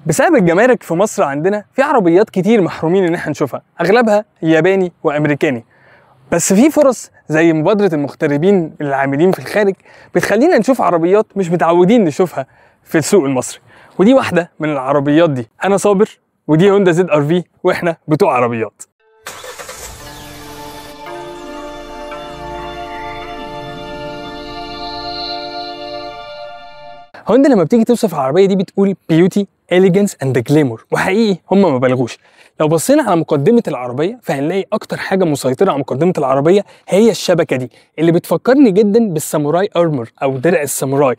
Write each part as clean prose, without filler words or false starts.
بسبب الجمارك في مصر عندنا في عربيات كتير محرومين ان احنا نشوفها، اغلبها ياباني وامريكاني. بس في فرص زي مبادرة المغتربين العاملين في الخارج بتخلينا نشوف عربيات مش متعودين نشوفها في السوق المصري، ودي واحدة من العربيات دي. انا صابر ودي هوندا زد ار في، واحنا بتوع عربيات. هوندا لما بتيجي توصف العربية دي بتقول بيوتي إليجنس اند جليمور، وحقيقي هم ما بلغوش. لو بصينا على مقدمة العربية فهنلاقي أكتر حاجة مسيطرة على مقدمة العربية هي الشبكة دي، اللي بتفكرني جدا بالساموراي أرمر أو درع الساموراي.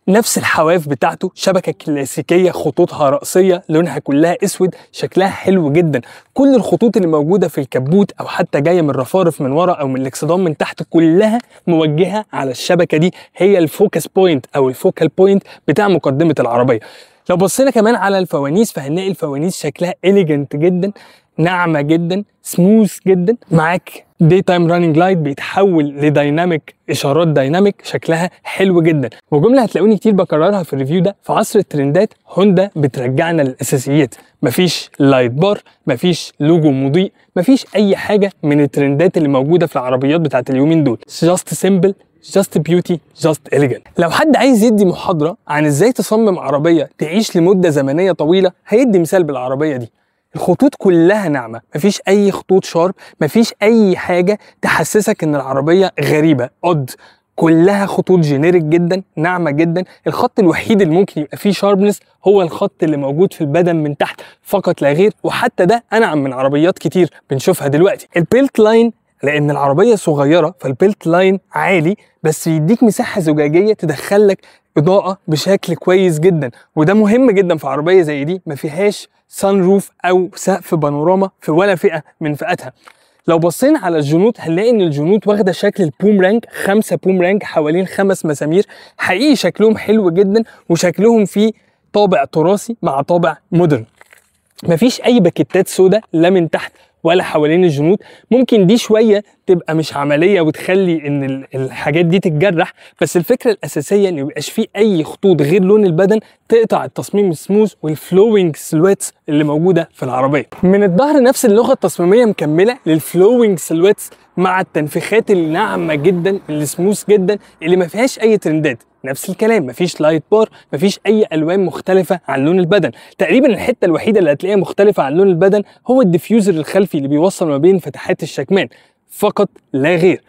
نفس الحواف بتاعته، شبكة كلاسيكية، خطوطها رأسية، لونها كلها اسود، شكلها حلو جدا. كل الخطوط اللي موجودة في الكبوت او حتى جاية من الرفارف من ورا او من الاكسدام من تحت كلها موجهة على الشبكة دي، هي الفوكس بوينت او الفوكال بوينت بتاع مقدمة العربية. لو بصينا كمان على الفوانيس فهنلاقي الفوانيس شكلها إليجنت جدا، ناعمة جدا، سموث جدا. معاك داي تايم راننج لايت بيتحول لدايناميك، اشارات دايناميك، شكلها حلو جدا. وجمله هتلاقوني كتير بكررها في الريفيو ده، في عصر الترندات هوندا بترجعنا للاساسيات. مفيش لايت بار، مفيش لوجو مضيء، مفيش اي حاجه من الترندات اللي موجوده في العربيات بتاعت اليومين دول. جاست سيمبل، جاست بيوتي، جاست إليجنت. لو حد عايز يدي محاضره عن ازاي تصمم عربيه تعيش لمده زمنيه طويله هيدي مثال بالعربيه دي. الخطوط كلها ناعمه، مفيش اي خطوط شارب، مفيش اي حاجه تحسسك ان العربيه غريبه اود. كلها خطوط جينيريك جدا، ناعمه جدا. الخط الوحيد اللي ممكن يبقى فيه شاربنس هو الخط اللي موجود في البدن من تحت فقط لا غير، وحتى ده انعم من عربيات كتير بنشوفها دلوقتي. البيلت لاين، لان العربيه صغيره فالبيلت لاين عالي، بس يديك مساحه زجاجيه تدخلك اضاءه بشكل كويس جدا، وده مهم جدا في عربيه زي دي ما فيهاش سان روف او سقف بانوراما في ولا فئه من فئاتها. لو بصينا على الجنوط هنلاقي ان الجنوط واخده شكل البومرانج، 5 بومرانج حوالين 5 مسامير. حقيقي شكلهم حلو جدا، وشكلهم فيه طابع تراثي مع طابع مودرن. مفيش اي باكيتات سودا لا من تحت ولا حوالين الجنوط. ممكن دي شويه تبقى مش عمليه وتخلي ان الحاجات دي تتجرح، بس الفكره الاساسيه ان ميبقاش فيه اي خطوط غير لون البدن تقطع التصميم السموث والفلوينج سلويتس اللي موجوده في العربيه. من الظهر نفس اللغه التصميميه مكمله للفلوينج سلويتس مع التنفيخات الناعمه جدا السموث جدا اللي ما فيهاش اي ترندات. نفس الكلام، مفيش لايت بار، مفيش اي الوان مختلفه عن لون البدن. تقريبا الحته الوحيده اللي هتلاقيها مختلفه عن لون البدن هو الديفيوزر الخلفي اللي بيوصل ما بين فتحات الشكمان فقط لا غير.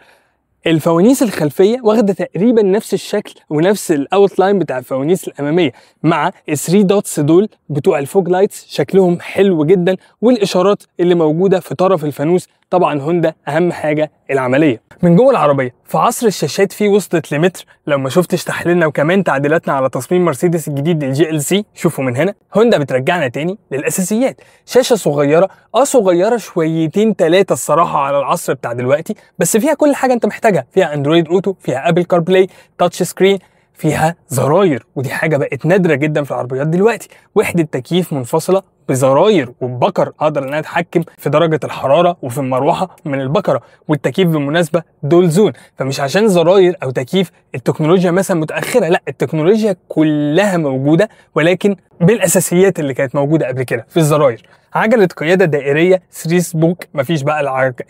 الفوانيس الخلفيه واخده تقريبا نفس الشكل ونفس الاوت لاين بتاع الفوانيس الاماميه، مع ال3 دوتس دول بتوع الفوج لايتس شكلهم حلو جدا، والاشارات اللي موجوده في طرف الفانوس. طبعا هوندا اهم حاجه العمليه. من جوه العربيه في عصر الشاشات فيه وصلت لمتر، لو ما شفتش تحليلنا وكمان تعديلاتنا على تصميم مرسيدس الجديد الجي ال سي شوفوا من هنا. هوندا بترجعنا تاني للاساسيات، شاشه صغيره، صغيره شويتين 3 الصراحه على العصر بتاع دلوقتي، بس فيها كل حاجه انت محتاجها. فيها اندرويد اوتو، فيها ابل كار بلاي، تاتش سكرين، فيها زراير، ودي حاجه بقت نادره جدا في العربيات دلوقتي. وحده تكييف منفصله بزراير وببكر، اقدر ان انا اتحكم في درجه الحراره وفي المروحه من البكره. والتكييف بالمناسبه دول زون، فمش عشان زراير او تكييف التكنولوجيا مثلا متاخره، لا، التكنولوجيا كلها موجوده، ولكن بالاساسيات اللي كانت موجوده قبل كده في الزراير. عجله قياده دائريه 3 سبوك، مفيش بقى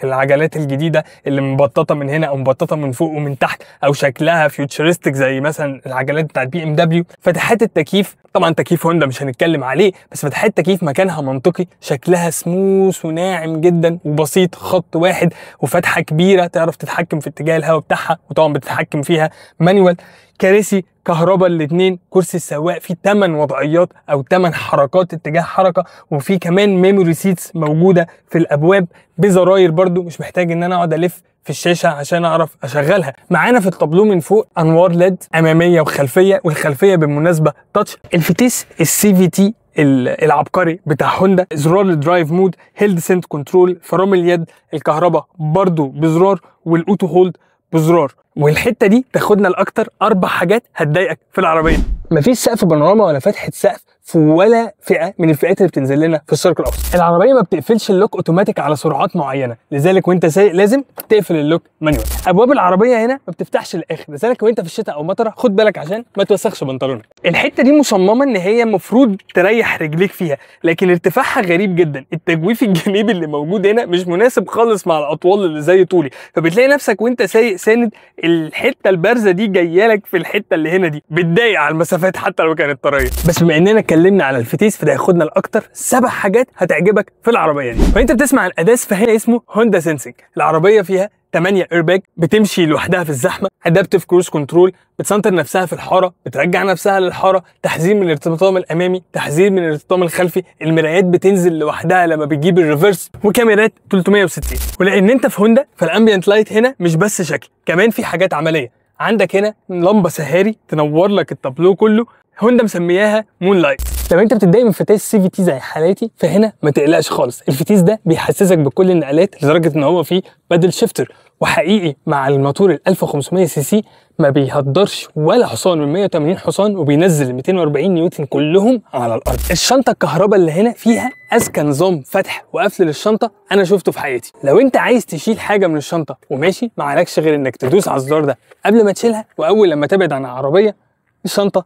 العجلات الجديده اللي مبططه من هنا او مبططه من فوق ومن تحت او شكلها فيوتشرستيك زي مثلا العجلات بتاعت بي ام دبليو. فتحات التكييف، طبعا تكييف هوندا مش هنتكلم عليه، بس فتحات التكييف مكانها منطقي، شكلها سموث وناعم جدا وبسيط، خط واحد وفتحه كبيره تعرف تتحكم في اتجاه الهواء بتاعها، وطبعا بتتحكم فيها مانيوال. كراسي كهرباء الاثنين، كرسي السواق فيه 8 وضعيات او 8 حركات اتجاه حركه، وفي كمان ميموري سيتس موجوده في الابواب بزراير برضو، مش محتاج ان انا اقعد الف في الشاشه عشان اعرف اشغلها. معانا في الطابلو من فوق انوار ليد اماميه وخلفيه، والخلفيه بالمناسبه تاتش. الفتيس السي في تي العبقري بتاع هوندا، زرار الدرايف مود، هيل ديسنت كنترول، فرامل اليد، الكهرباء برضو بزرار، والاوتو هولد بزرار. والحته دي تاخدنا لاكتر 4 حاجات هتضايقك في العربيه. مفيش سقف بانوراما ولا فتحه سقف في ولا فئه من الفئات اللي بتنزل لنا في الشرق الاوسط. العربيه ما بتقفلش اللوك اوتوماتيك على سرعات معينه، لذلك وانت سايق لازم تقفل اللوك مانيوال. ابواب العربيه هنا ما بتفتحش للاخر، لذلك وانت في الشتاء او مطره خد بالك عشان ما توسخش بنطلونك. الحته دي مصممه ان هي المفروض تريح رجليك فيها، لكن ارتفاعها غريب جدا. التجويف الجانبي اللي موجود هنا مش مناسب خالص مع الاطوال اللي زي طولي، فبتلاقي نفسك وانت سايق ساند الحته البارزه دي جايه لك في الحته اللي هنا دي، بتضايق على المسافات حتى لو كانت طريه. بس بما اننا اتكلمنا على الفتيس فده هياخدنا لاكتر 7 حاجات هتعجبك في العربيه دي. فانت بتسمع الاداس فهنا اسمه هوندا سينسينج. العربيه فيها 8 ايرباج، بتمشي لوحدها في الزحمه، ادابتيف كروز كنترول، بتسنتر نفسها في الحاره، بترجع نفسها للحاره، تحذير من الارتطام الامامي، تحذير من الارتطام الخلفي، المرايات بتنزل لوحدها لما بتجيب الريفرس، وكاميرات 360. ولان انت في هوندا فالامبيانت لايت هنا مش بس شكل، كمان في حاجات عمليه. عندك هنا لمبه سهاري تنور لك التابلو كله، هوندا مسمياها مون لايت. لو انت بتتضايق من فتيس سي في تي زي حالاتي فهنا ما تقلقش خالص، الفتيس ده بيحسسك بكل النقلات لدرجه ان هو فيه بادل شيفتر، وحقيقي مع الموتور ال 1500 سي سي ما بيهدرش ولا حصان من 180 حصان، وبينزل 240 نيوتن كلهم على الارض. الشنطه الكهرباء اللي هنا فيها اذكى نظام فتح وقفل للشنطه انا شفته في حياتي. لو انت عايز تشيل حاجه من الشنطه وماشي ما عليكش غير انك تدوس على الزرار ده قبل ما تشيلها، واول لما تبعد عن العربيه الشنطه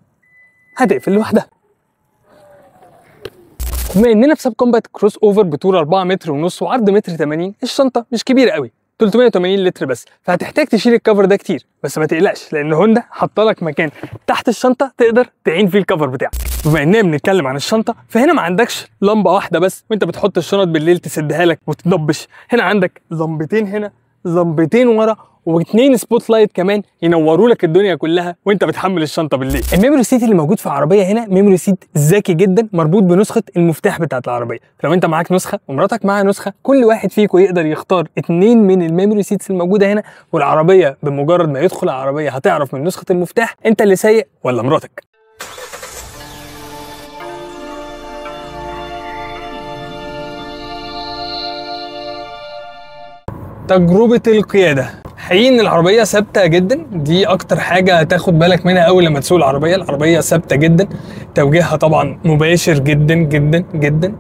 هتقفل لوحدها. بما اننا في سب كومبات كروس اوفر بطول 4 متر ونص وعرض متر 80، الشنطه مش كبيره قوي، 380 لتر بس، فهتحتاج تشيل الكفر ده كتير. بس ما تقلقش لان هوندا حاطه لك مكان تحت الشنطه تقدر تعين فيه الكفر بتاعك. بما اننا بنتكلم عن الشنطه فهنا ما عندكش لمبه واحده بس وانت بتحط الشنط بالليل تسدها لك وتضبش، هنا عندك لمبتين هنا، لمبتين ورا، و2 سبوت لايت كمان ينوروا لك الدنيا كلها وانت بتحمل الشنطه بالليل. الميموري سيت اللي موجود في العربيه هنا ميموري سيت ذكي جدا، مربوط بنسخه المفتاح بتاعت العربيه. فلو انت معاك نسخه ومراتك معاها نسخه، كل واحد فيكم يقدر يختار 2 من الميموري سيتس الموجوده هنا، والعربيه بمجرد ما يدخل العربيه هتعرف من نسخه المفتاح انت اللي سايق ولا مراتك. تجربة القيادة، حقيقي ان العربية ثابتة جدا، دي اكتر حاجة هتاخد بالك منها اول لما تسوق العربية. العربية ثابتة جدا، توجيهها طبعا مباشر جدا جدا جدا.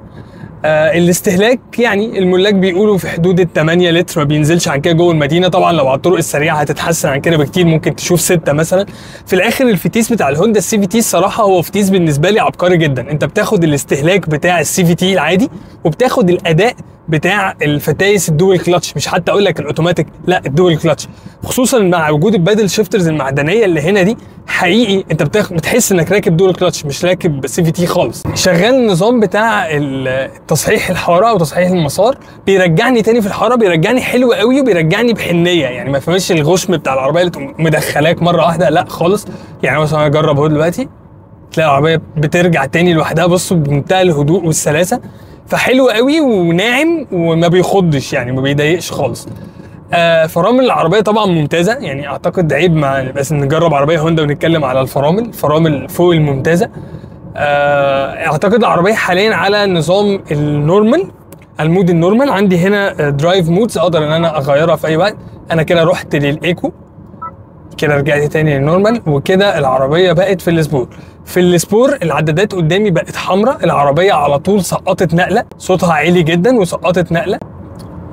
الاستهلاك يعني الملاك بيقولوا في حدود ال 8 لتر، ما بينزلش عن كده جوه المدينه. طبعا لو على الطرق السريعه هتتحسن عن كده بكتير، ممكن تشوف 6 مثلا. في الاخر الفتيس بتاع الهوندا السي في تي الصراحه هو فتيس بالنسبه لي عبقري جدا. انت بتاخد الاستهلاك بتاع السي في تي العادي وبتاخد الاداء بتاع الفتايس الدول كلاتش، مش حتى اقول لك الاوتوماتيك، لا الدول كلاتش، خصوصا مع وجود البادل شيفترز المعدنيه اللي هنا دي. حقيقي انت بتحس انك راكب دول كلاتش مش راكب سي في تي خالص. شغال النظام بتاع تصحيح الحاره او تصحيح المسار، بيرجعني تاني في الحاره، بيرجعني حلو قوي وبيرجعني بحنيه، يعني ما فيهاش الغشم بتاع العربيه اللي تقوم مدخلاك مره واحده، لا خالص. يعني مثلا اجرب اهو دلوقتي تلاقي العربيه بترجع تاني لوحدها، بصوا بمنتهى الهدوء والسلاسه، فحلو قوي وناعم وما بيخضش يعني ما بيضايقش خالص. فرامل العربيه طبعا ممتازه، يعني اعتقد عيب ما بس نجرب عربيه هوندا ونتكلم على الفرامل فوق الممتازه. اعتقد العربيه حاليا على نظام النورمال، المود النورمال. عندي هنا درايف مودز اقدر ان انا اغيرها في اي وقت. انا كده رحت للايكو، كده رجعت تاني للنورمال، وكده العربيه بقت في السبور. في السبور العدادات قدامي بقت حمراء، العربيه على طول سقطت نقله، صوتها عالي جدا وسقطت نقله،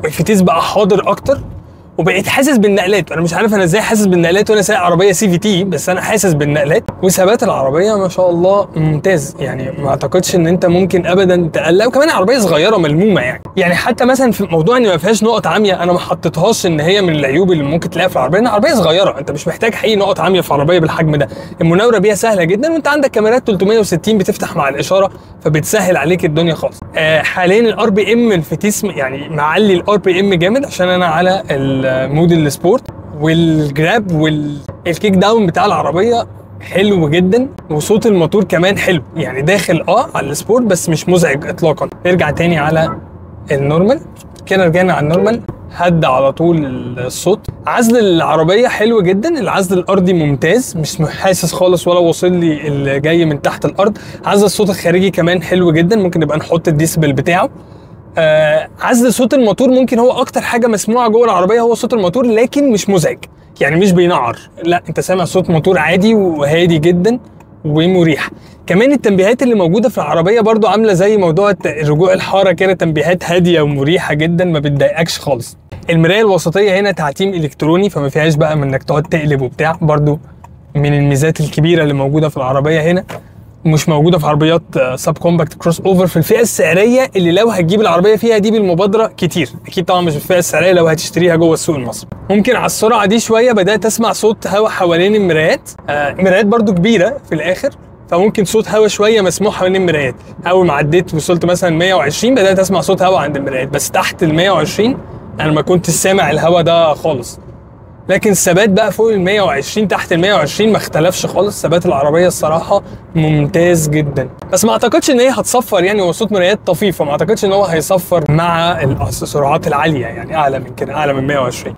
والفتيس بقى حاضر اكتر، وبقيت حاسس بالنقلات. انا مش عارف انا ازاي حاسس بالنقلات وانا سايق عربيه سي في تي، بس انا حاسس بالنقلات. وثبات العربيه ما شاء الله ممتاز، يعني ما اعتقدش ان انت ممكن ابدا تقلق. وكمان عربيه صغيره ملمومه، يعني حتى مثلا في موضوع ان ما فيهاش نقط عاميه، انا ما حطيتهاش ان هي من العيوب اللي ممكن تلاقيها في العربيه. ان العربيه صغيره، انت مش محتاج حقيقي نقط عاميه في عربيه بالحجم ده. المناوره بيها سهله جدا، وانت عندك كاميرات 360 بتفتح مع الاشاره، فبتسهل عليك الدنيا خالص. حاليا الار بي ام الفتيس يعني معلي الار بي ام جامد، عشان انا على مود السبورت، والجراب والكيك داون بتاع العربيه حلو جدا، وصوت الموتور كمان حلو، يعني داخل على السبورت بس مش مزعج اطلاقا. نرجع تاني على النورمال، كده رجعنا على النورمال، هدى على طول الصوت. عزل العربيه حلو جدا، العزل الارضي ممتاز، مش حاسس خالص ولا واصل لي اللي جاي من تحت الارض. عزل الصوت الخارجي كمان حلو جدا، ممكن نبقى نحط الديسبل بتاعه. عزل صوت الموتور ممكن هو اكتر حاجه مسموعه جوه العربيه، هو صوت الموتور، لكن مش مزعج، يعني مش بينعر، لا انت سامع صوت موتور عادي وهادي جدا ومريح. كمان التنبيهات اللي موجوده في العربيه برضو عامله زي موضوع الرجوع الحاره كده، تنبيهات هاديه ومريحه جدا ما بتضايقكش خالص. المرايه الوسطيه هنا تعتيم الكتروني، فما فيهاش بقى من انك تقعد تقلب وبتاع، برضو من الميزات الكبيره اللي موجوده في العربيه هنا، مش موجوده في عربيات سب كومباكت كروس اوفر في الفئه السعريه اللي لو هتجيب العربيه فيها دي بالمبادره كتير. اكيد طبعا مش في الفئه السعريه لو هتشتريها جوه السوق المصري. ممكن على السرعه دي شويه بدات اسمع صوت هوا حوالين المرايات، المرايات برضو كبيره في الاخر، فممكن صوت هوا شويه مسموع حوالين المرايات. اول ما عديت وصلت مثلا 120 بدات اسمع صوت هوا عند المرايات، بس تحت ال 120 انا ما كنتش سامع الهوا ده خالص. لكن الثبات بقى فوق ال 120 تحت ال 120 ما اختلفش خالص، ثبات العربيه الصراحه ممتاز جدا. بس ما اعتقدش ان هي هتصفر، يعني هو صوت مرايات طفيف، فما اعتقدش ان هو هيصفر مع السرعات العاليه، يعني اعلى من كده، اعلى من 120.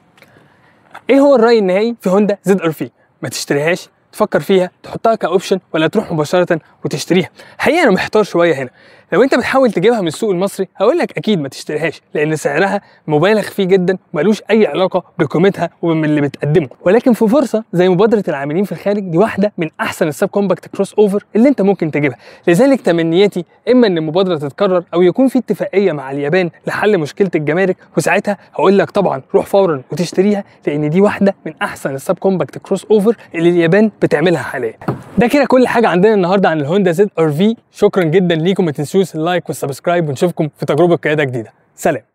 ايه هو الراي النهائي في هوندا زد ار في؟ ما تشتريهاش، تفكر فيها، تحطها كاوبشن، ولا تروح مباشره وتشتريها؟ حقيقه انا محتار شويه هنا. لو انت بتحاول تجيبها من السوق المصري هقول لك اكيد ما تشتريهاش، لان سعرها مبالغ فيه جدا ومالوش اي علاقه بقيمتها ومن اللي بتقدمه. ولكن في فرصه زي مبادره العاملين في الخارج، دي واحده من احسن السب كومباكت كروس اوفر اللي انت ممكن تجيبها. لذلك تمنياتي اما ان المبادره تتكرر او يكون في اتفاقيه مع اليابان لحل مشكله الجمارك، وساعتها هقول لك طبعا روح فورا وتشتريها، لان دي واحده من احسن السب كومباكت كروس اوفر اللي اليابان بتعملها حاليا. ده كده كل حاجه عندنا النهارده عن الهوندا زد ار في. شكرا جدا ليكم، ما تنسوش اللايك والسبسكرايب، ونشوفكم في تجربه قياده جديده. سلام.